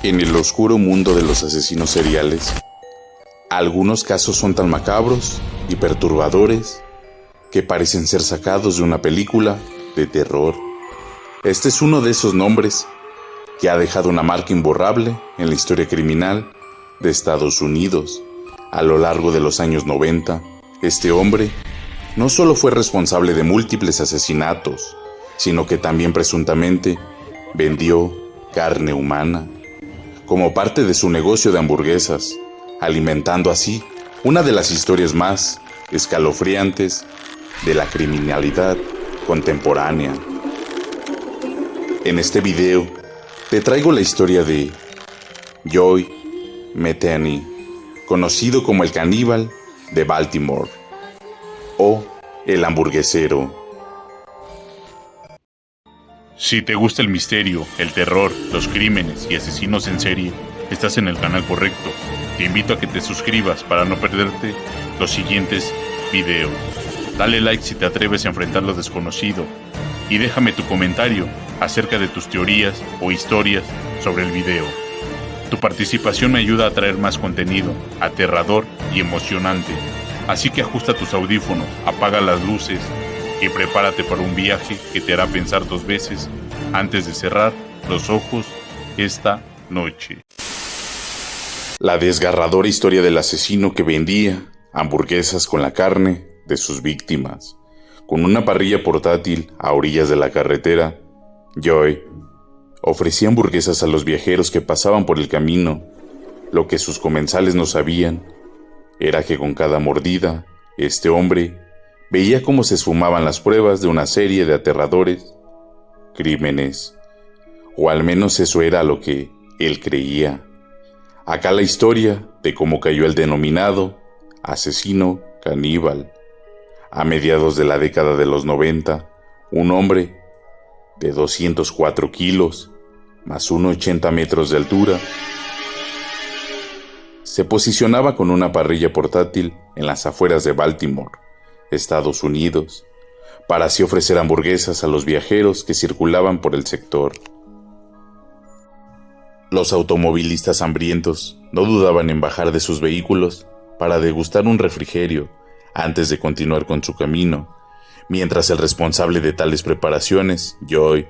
En el oscuro mundo de los asesinos seriales, algunos casos son tan macabros y perturbadores que parecen ser sacados de una película de terror. Este es uno de esos nombres que ha dejado una marca imborrable en la historia criminal de Estados Unidos. A lo largo de los años 90, este hombre no solo fue responsable de múltiples asesinatos, sino que también presuntamente vendió carne humana como parte de su negocio de hamburguesas, alimentando así una de las historias más escalofriantes de la criminalidad contemporánea. En este video te traigo la historia de Joey Metheny, conocido como el caníbal de Baltimore o el hamburguesero. Si te gusta el misterio, el terror, los crímenes y asesinos en serie, estás en el canal correcto. Te invito a que te suscribas para no perderte los siguientes videos. Dale like si te atreves a enfrentar lo desconocido y déjame tu comentario acerca de tus teorías o historias sobre el video. Tu participación me ayuda a traer más contenido aterrador y emocionante. Así que ajusta tus audífonos, apaga las luces y prepárate para un viaje que te hará pensar 2 veces antes de cerrar los ojos esta noche. La desgarradora historia del asesino que vendía hamburguesas con la carne de sus víctimas. Con una parrilla portátil a orillas de la carretera, Joey ofrecía hamburguesas a los viajeros que pasaban por el camino. Lo que sus comensales no sabían era que con cada mordida, este hombre veía cómo se esfumaban las pruebas de una serie de aterradores crímenes, o al menos eso era lo que él creía. Acá la historia de cómo cayó el denominado asesino caníbal. A mediados de la década de los 90, un hombre de 204 kilos, más 1,80 metros de altura, se posicionaba con una parrilla portátil en las afueras de Baltimore, Estados Unidos, para así ofrecer hamburguesas a los viajeros que circulaban por el sector. Los automovilistas hambrientos no dudaban en bajar de sus vehículos para degustar un refrigerio antes de continuar con su camino, mientras el responsable de tales preparaciones, Joey,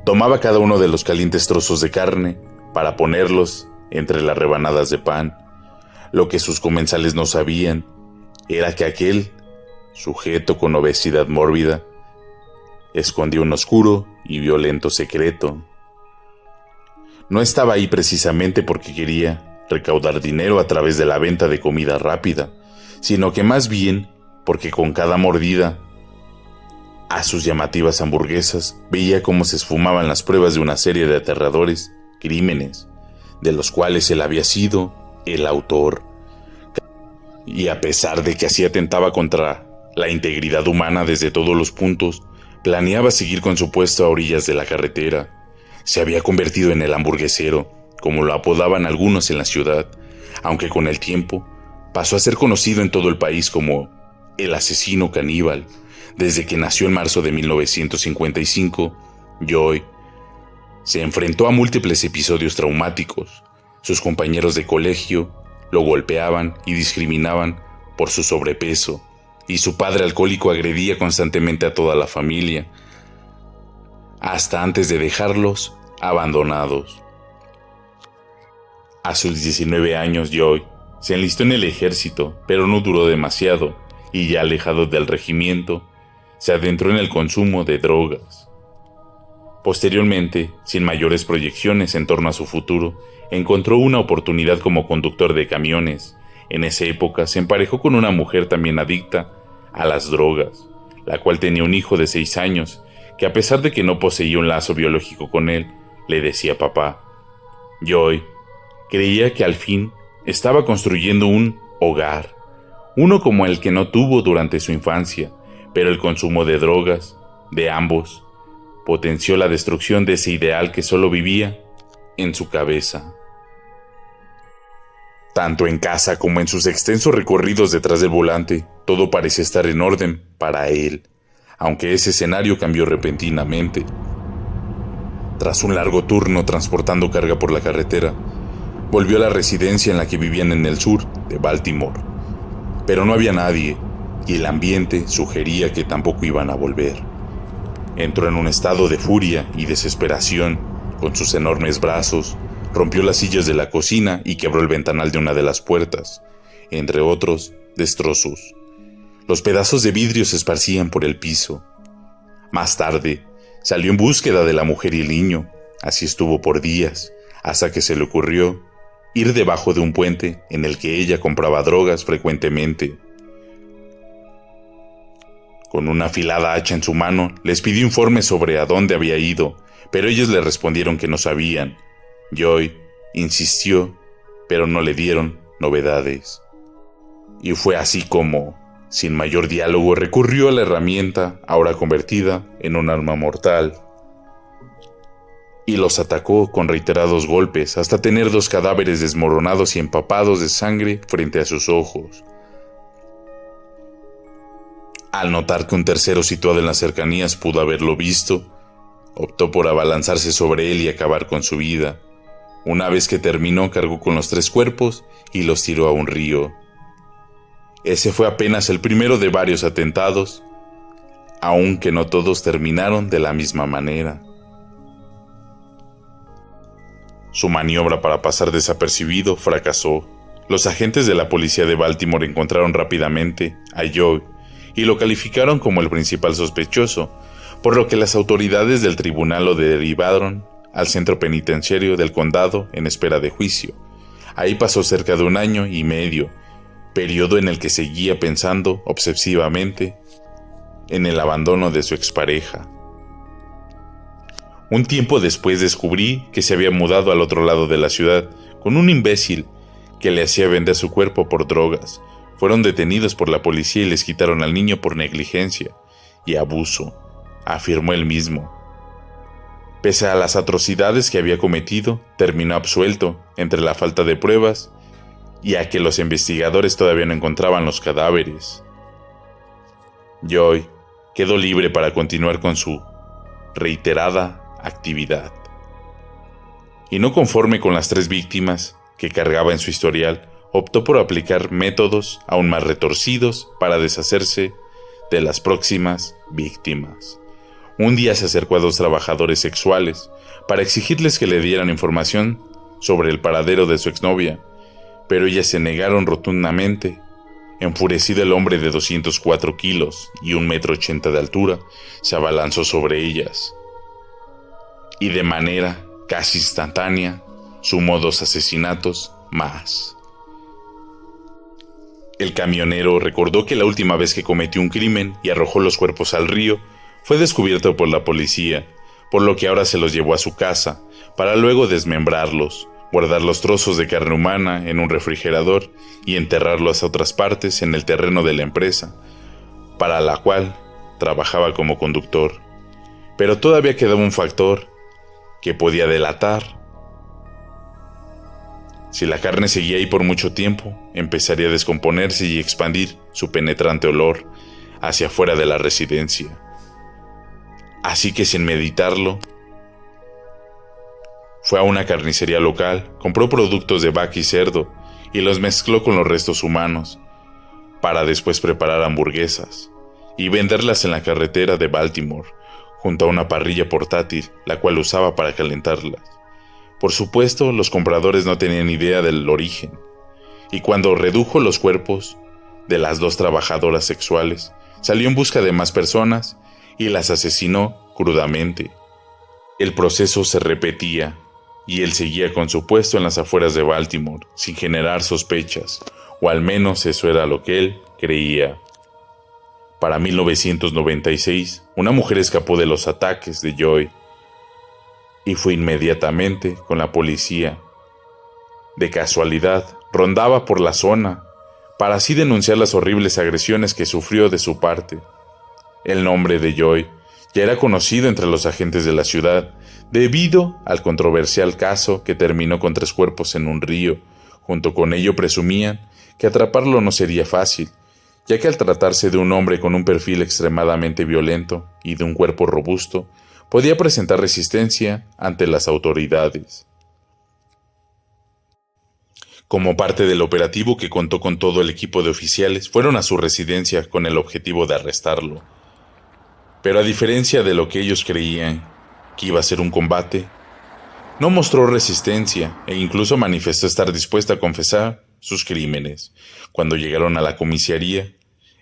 tomaba cada uno de los calientes trozos de carne para ponerlos entre las rebanadas de pan. Lo que sus comensales no sabían era que aquel sujeto con obesidad mórbida escondía un oscuro y violento secreto. No estaba ahí precisamente porque quería recaudar dinero a través de la venta de comida rápida, sino que más bien porque con cada mordida a sus llamativas hamburguesas veía cómo se esfumaban las pruebas de una serie de aterradores crímenes, de los cuales él había sido el autor. Y a pesar de que así atentaba contra la integridad humana desde todos los puntos, planeaba seguir con su puesto a orillas de la carretera. Se había convertido en el hamburguesero, como lo apodaban algunos en la ciudad, aunque con el tiempo pasó a ser conocido en todo el país como el asesino caníbal. Desde que nació en marzo de 1955, Joey se enfrentó a múltiples episodios traumáticos. Sus compañeros de colegio lo golpeaban y discriminaban por su sobrepeso, y su padre alcohólico agredía constantemente a toda la familia, hasta antes de dejarlos abandonados. A sus 19 años, Joey se enlistó en el ejército, pero no duró demasiado, y ya alejado del regimiento, se adentró en el consumo de drogas. Posteriormente, sin mayores proyecciones en torno a su futuro, encontró una oportunidad como conductor de camiones. En esa época se emparejó con una mujer también adicta a las drogas, la cual tenía un hijo de 6 años, que a pesar de que no poseía un lazo biológico con él, le decía papá. Joey creía que al fin estaba construyendo un hogar, uno como el que no tuvo durante su infancia, pero el consumo de drogas de ambos potenció la destrucción de ese ideal que solo vivía en su cabeza. Tanto en casa como en sus extensos recorridos detrás del volante, todo parecía estar en orden para él, aunque ese escenario cambió repentinamente. Tras un largo turno transportando carga por la carretera, volvió a la residencia en la que vivían en el sur de Baltimore. Pero no había nadie, y el ambiente sugería que tampoco iban a volver. Entró en un estado de furia y desesperación. Con sus enormes brazos, rompió las sillas de la cocina y quebró el ventanal de una de las puertas, entre otros destrozos. Los pedazos de vidrio se esparcían por el piso. Más tarde, salió en búsqueda de la mujer y el niño. Así estuvo por días, hasta que se le ocurrió ir debajo de un puente en el que ella compraba drogas frecuentemente. Con una afilada hacha en su mano, les pidió informes sobre a dónde había ido, pero ellos le respondieron que no sabían. Joy insistió, pero no le dieron novedades. Y fue así como, sin mayor diálogo, recurrió a la herramienta, ahora convertida en un arma mortal, y los atacó con reiterados golpes hasta tener 2 cadáveres desmoronados y empapados de sangre frente a sus ojos. Al notar que un tercero situado en las cercanías pudo haberlo visto, optó por abalanzarse sobre él y acabar con su vida. Una vez que terminó, cargó con los 3 cuerpos y los tiró a un río. Ese fue apenas el primero de varios atentados, aunque no todos terminaron de la misma manera. Su maniobra para pasar desapercibido fracasó. Los agentes de la policía de Baltimore encontraron rápidamente a Joy y lo calificaron como el principal sospechoso, por lo que las autoridades del tribunal lo derivaron al centro penitenciario del condado en espera de juicio. Ahí pasó cerca de 1 año y medio, periodo en el que seguía pensando obsesivamente en el abandono de su expareja. Un tiempo después descubrí que se había mudado al otro lado de la ciudad con un imbécil que le hacía vender su cuerpo por drogas. Fueron detenidos por la policía y les quitaron al niño por negligencia y abuso, afirmó él mismo. Pese a las atrocidades que había cometido, terminó absuelto entre la falta de pruebas y a que los investigadores todavía no encontraban los cadáveres. Joy quedó libre para continuar con su reiterada actividad. Y no conforme con las 3 víctimas que cargaba en su historial, optó por aplicar métodos aún más retorcidos para deshacerse de las próximas víctimas. Un día se acercó a 2 trabajadores sexuales para exigirles que le dieran información sobre el paradero de su exnovia, pero ellas se negaron rotundamente. Enfurecido, el hombre de 204 kilos y 1,80 m de altura se abalanzó sobre ellas y de manera casi instantánea sumó 2 asesinatos más. El camionero recordó que la última vez que cometió un crimen y arrojó los cuerpos al río fue descubierto por la policía, por lo que ahora se los llevó a su casa para luego desmembrarlos, guardar los trozos de carne humana en un refrigerador y enterrarlos a otras partes en el terreno de la empresa, para la cual trabajaba como conductor. Pero todavía quedaba un factor que podía delatar. Si la carne seguía ahí por mucho tiempo, empezaría a descomponerse y expandir su penetrante olor hacia afuera de la residencia. Así que sin meditarlo, fue a una carnicería local, compró productos de vaca y cerdo y los mezcló con los restos humanos para después preparar hamburguesas y venderlas en la carretera de Baltimore junto a una parrilla portátil, la cual usaba para calentarlas. Por supuesto, los compradores no tenían idea del origen, y cuando redujo los cuerpos de las 2 trabajadoras sexuales, salió en busca de más personas y las asesinó crudamente. El proceso se repetía, y él seguía con su puesto en las afueras de Baltimore, sin generar sospechas, o al menos eso era lo que él creía. Para 1996, una mujer escapó de los ataques de Joy y fue inmediatamente con la policía. De casualidad, rondaba por la zona para así denunciar las horribles agresiones que sufrió de su parte. El nombre de Joy ya era conocido entre los agentes de la ciudad debido al controversial caso que terminó con 3 cuerpos en un río. Junto con ello presumían que atraparlo no sería fácil, ya que al tratarse de un hombre con un perfil extremadamente violento y de un cuerpo robusto, podía presentar resistencia ante las autoridades. Como parte del operativo que contó con todo el equipo de oficiales, fueron a su residencia con el objetivo de arrestarlo. Pero a diferencia de lo que ellos creían que iba a ser un combate, no mostró resistencia e incluso manifestó estar dispuesta a confesar sus crímenes. Cuando llegaron a la comisaría,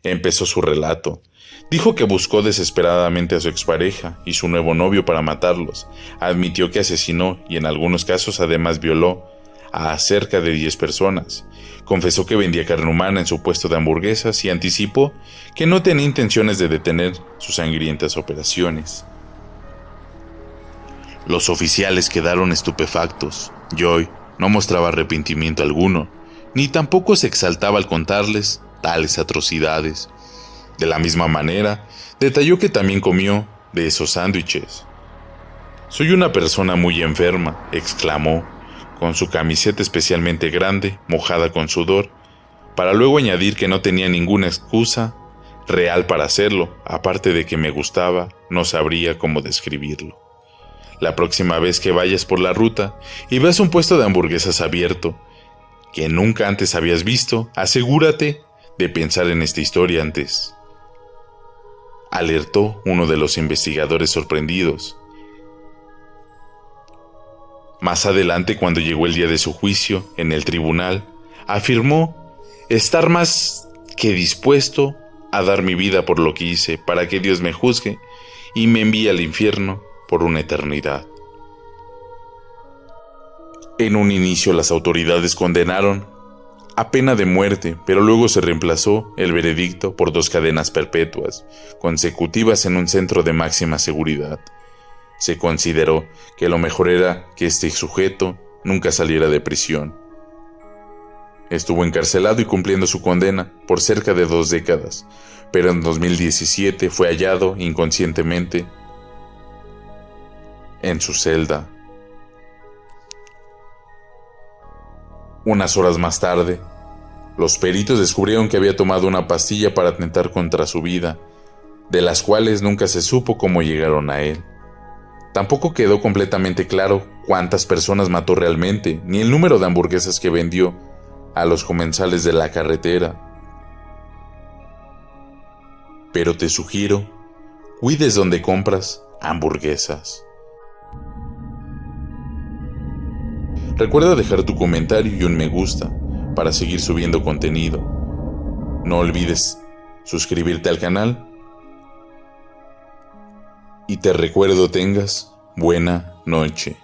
empezó su relato. Dijo que buscó desesperadamente a su expareja y su nuevo novio para matarlos. Admitió que asesinó y en algunos casos además violó a cerca de 10 personas. Confesó que vendía carne humana en su puesto de hamburguesas y anticipó que no tenía intenciones de detener sus sangrientas operaciones. Los oficiales quedaron estupefactos. Joy no mostraba arrepentimiento alguno, ni tampoco se exaltaba al contarles tales atrocidades. De la misma manera, detalló que también comió de esos sándwiches. «Soy una persona muy enferma», exclamó, con su camiseta especialmente grande, mojada con sudor, para luego añadir que no tenía ninguna excusa real para hacerlo, aparte de que me gustaba, no sabría cómo describirlo. La próxima vez que vayas por la ruta y veas un puesto de hamburguesas abierto que nunca antes habías visto, asegúrate de pensar en esta historia antes. Alertó uno de los investigadores sorprendidos. Más adelante, cuando llegó el día de su juicio en el tribunal, afirmó estar más que dispuesto a dar mi vida por lo que hice para que Dios me juzgue y me envíe al infierno por una eternidad. En un inicio las autoridades condenaron a pena de muerte, pero luego se reemplazó el veredicto por 2 cadenas perpetuas consecutivas en un centro de máxima seguridad. Se consideró que lo mejor era que este sujeto nunca saliera de prisión. Estuvo encarcelado y cumpliendo su condena por cerca de 2 décadas, pero en 2017 fue hallado inconscientemente en su celda. Unas horas más tarde, los peritos descubrieron que había tomado una pastilla para atentar contra su vida, de las cuales nunca se supo cómo llegaron a él. Tampoco quedó completamente claro cuántas personas mató realmente, ni el número de hamburguesas que vendió a los comensales de la carretera. Pero te sugiero, cuides donde compras hamburguesas. Recuerda dejar tu comentario y un me gusta para seguir subiendo contenido. No olvides suscribirte al canal. Y te recuerdo tengas buena noche.